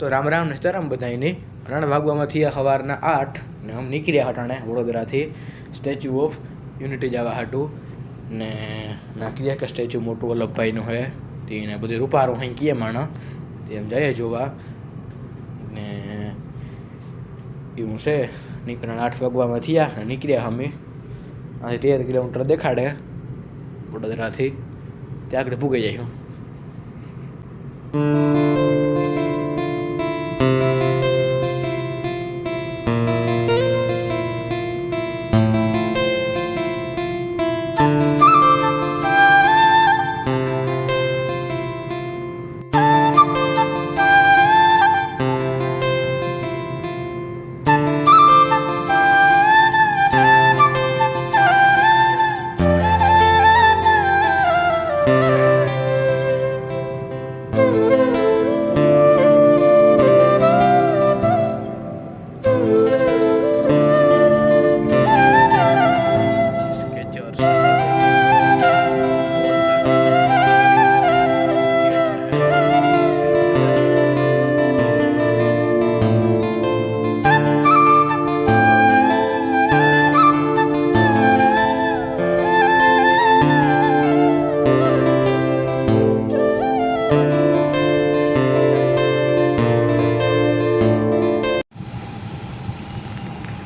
તો રામ રામ ને સીતારામ બધાયની. રણ ભાગવામાં થયા સવારના 8 ને हम નીકળ્યા હટાણે વડોદરાથી સ્ટેચ્યુ ઓફ યુનિટી જવા હાટું. ને નાખીએ કે સ્ટેચ્યુ મોટું વલ્લભભાઈનું હે તેને બધું રૂપારું અહીં કીએ માણા તેમ જઈએ જોવા. ને એવું છે નીકળ્યા 8 વાગવામાં થયા ને નીકળ્યા અમે અહીંથી 13 કિલોમીટર દેખાડે વડોદરાથી ત્યાં આગળ પૂગી જાય.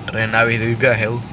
ટ્રેન આવી તો ઉભ્યા હે એવું.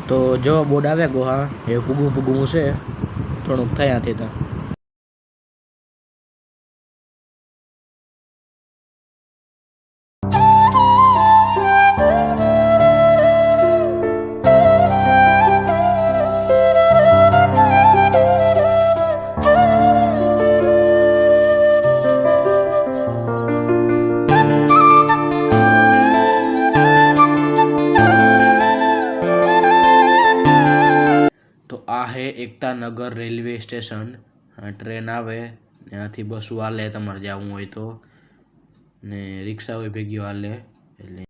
તો જો બોર્ડ આવે ગો હા એ પૂગું છે થોડુંક થયાથી તો. આ હે એકતાનગર રેલવે સ્ટેશન. ટ્રેન આવે ત્યાંથી બસો હાલે તમારે જવું હોય તો, ને રિક્ષા હોય ભેગીઓ હાલે. એટલે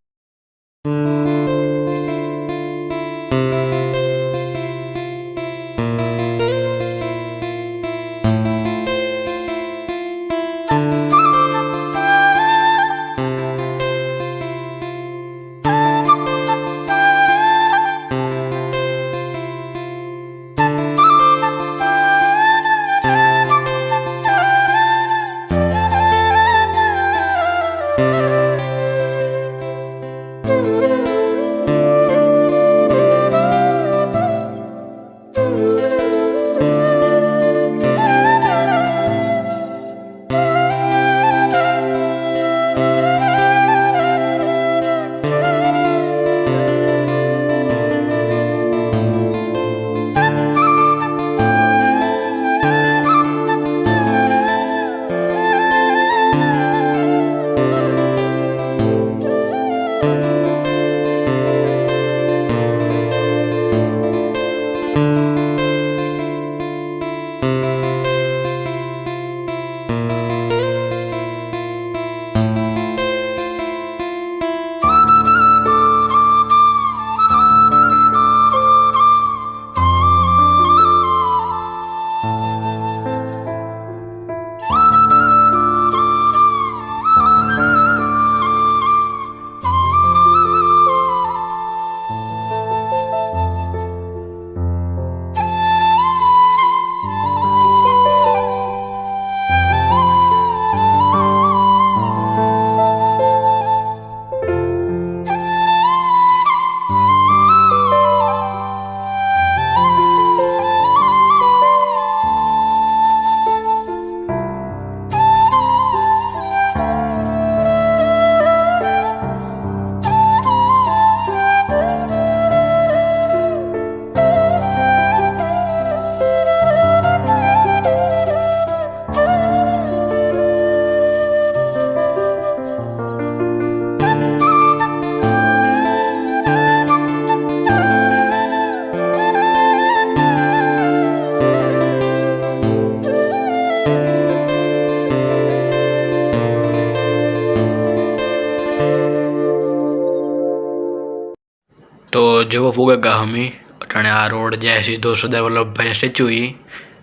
तो जो फूगेगा हम ही अटाणे आ रोड जाए सीधो सरदार वल्लभ भाई स्टेच्यू ही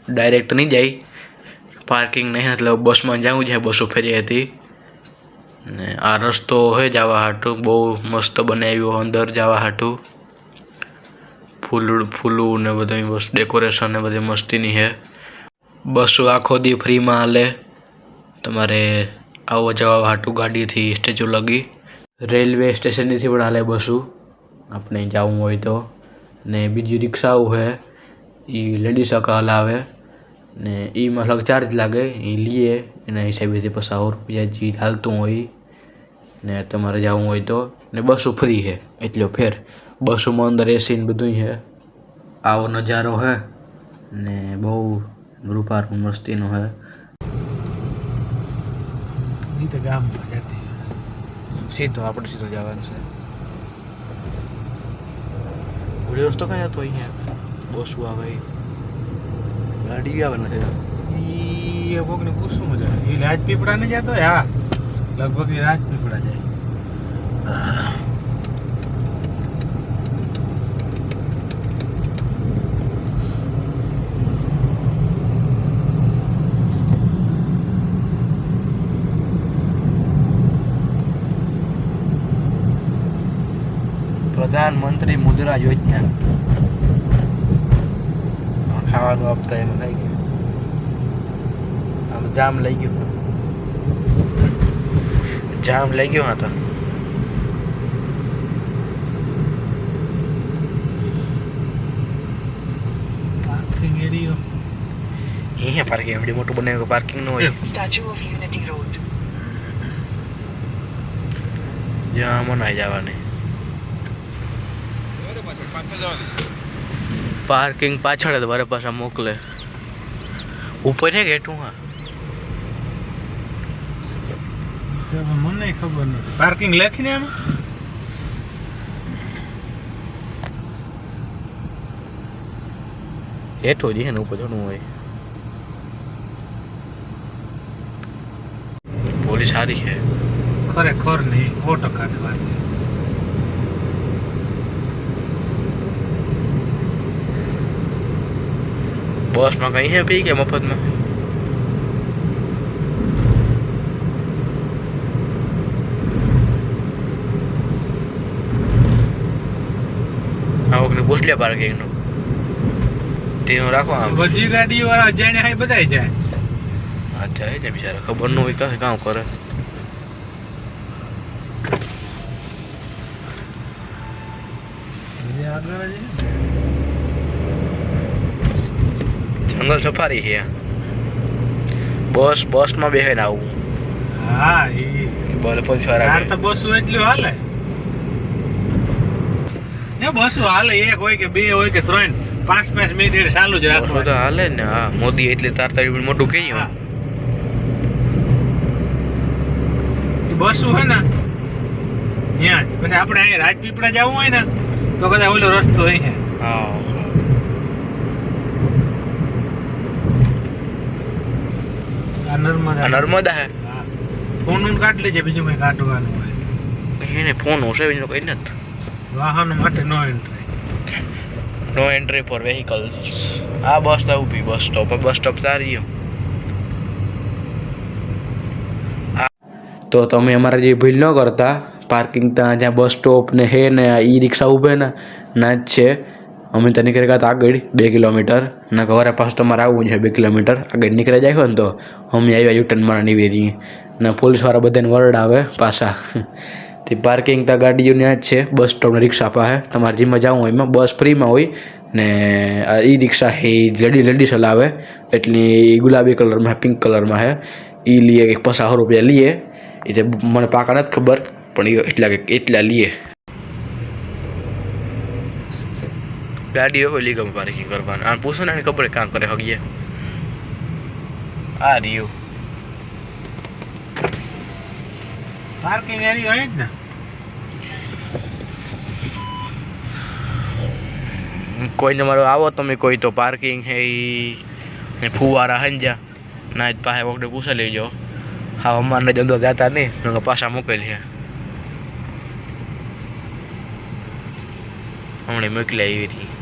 डायरेक्ट नहीं जाए पार्किंग नहीं मतलब बस में जाऊँ जाए बसों फेरी थी ने आ रस्तो है जावा हाटू बहुत मस्त बनाव्यो अंदर जावा हाटू फूलू ने बधाई बस डेकोरेशन ने बधी मस्ती नहीं है। बसों आखो दी फ्री में हाले तमारे आवो जवा हाटू गाड़ी थी स्टेच्यू लगी रेलवे स्टेशन थी पण हाले बसों अपने जाऊँ होय तो ने बीजी रिक्शाओ है ई लेडीज का हलावे ने ई में अलग चार्ज लागे ई लिए एना हिसाबे थी 100 रुपया जी हालतुं होय ने तमारे जाऊँ होय तो ने बसों फ्री है एटलो फेर बसों में अंदर एसी ने बधुं है आवो नजारो है ने बहु रूपारू मस्ती नो है। तो गाम में जाती है सीधो आपणे सीधो जवानुं छे घोड़ी रस्तो कहीं तो अहींया बसों आवे गाड़ी आवे नथी ये कोक ने पूछूं मजा ये રાજપીપળા ને જાતો હા લગભગ એ રાજપીપળા જાય प्रधानमंत्री मुद्रा योजना खावानुं आपता एम खाई गयो आम जाम लई गयो हाँ तो પાર્કિંગ એરિયો અહીંયા પાર્કિંગ એવડી મોટું બનાવ્યું પાર્કિંગ નો હોય સ્ટેચ્યુ ઓફ યુનિટી રોડ જ્યાં મનાઈ જવાની पार्किंग पाछड़ है तुम्हारे पास मोकले ऊपर है गेट हुआ मन नहीं खबर नहीं पार्किंग लखी ने हेठो जी है ऊपर थोड़ा हुआ पुलिस आ रही है खरेखर नहीं 100% की बात है बस में कहीं है पी के मफत में आवक ने पूछ लिया पार्किंग नो तीनों राखो आम बधी गाड़ी वाला जाने है बताई जाए अच्छा है ने बेचारा खबर न होई कासे काम करे ये आगे है जंगल सफारी है बस में बेहे ना आવું हाँ ये बोले पुलिस वाला यार तो बस એટલું હાલે ને બસ હાલે એક હોય કે બે હોય કે ત્રણ 5-5 મિનિટ ચાલુ જ રાખવું તો હાલે ને હા મોદી એટલે તારતારી મોટું કહીએ એ બસ હોય ને ત્યાં પછી આપણે અહીં રાજપીપળા જવું હોય ને તો કદાચ ઓલો રસ્તો હોય છે હા नर्मदा है फोन काट लीजिए बीजू में काटवानुं होय એને ફોન હશે બીજો કઈ નથી વાહન માટે નો એન્ટ્રી ફોર વેહિકલ્સ આ બસ તો ઊભી બસ સ્ટોપ સારી તો તમે અમારા જે ભૂલ ન કરતા પાર્કિંગ ત્યાં જ્યાં બસ સ્ટોપ ને હે ને ઈ રિક્ષા ઊભે ને ના જ છે અમે તો નીકળી ગયા આગળ 2 કિલોમીટર ને ઘરે પાછું તમારે આવવું છે 2 કિલોમીટર આગળ નીકળી જાય ને તો અમે આવ્યા યુટર્ન મારા નિવેદી ને પોલીસવાળા બધાને વર્ડ આવે પાછા તે પાર્કિંગ તો ગાડીઓની જ છે બસ સ્ટોપ ને રિક્ષા પાસે તમારે જેમાં જવું હોય એમાં બસ ફ્રીમાં હોય ને ઈ રિક્ષા હે લેડીઝ હલાવે એટલે ગુલાબી કલરમાં પિંક કલરમાં હે એ લીએ કંઈક 50 રૂપિયા લીએ એ મને પાકા નથી ખબર પણ એટલા લીએ गाड़ी हो ली गम पार्किंग करवाना आ पूछो ना खबर काम करे हगिए आ रियो पार्किंग एरिया है ना कोई ने मारो आवो તમે કોઈ તો પાર્કિંગ હે ને ફુવારા હંજા ના પાસે વખતે પૂછે લેજો હા અમારને જંદો જાતા નહીં પાછા મોકલી છે હમણાં મોકલ્યા એવી હતી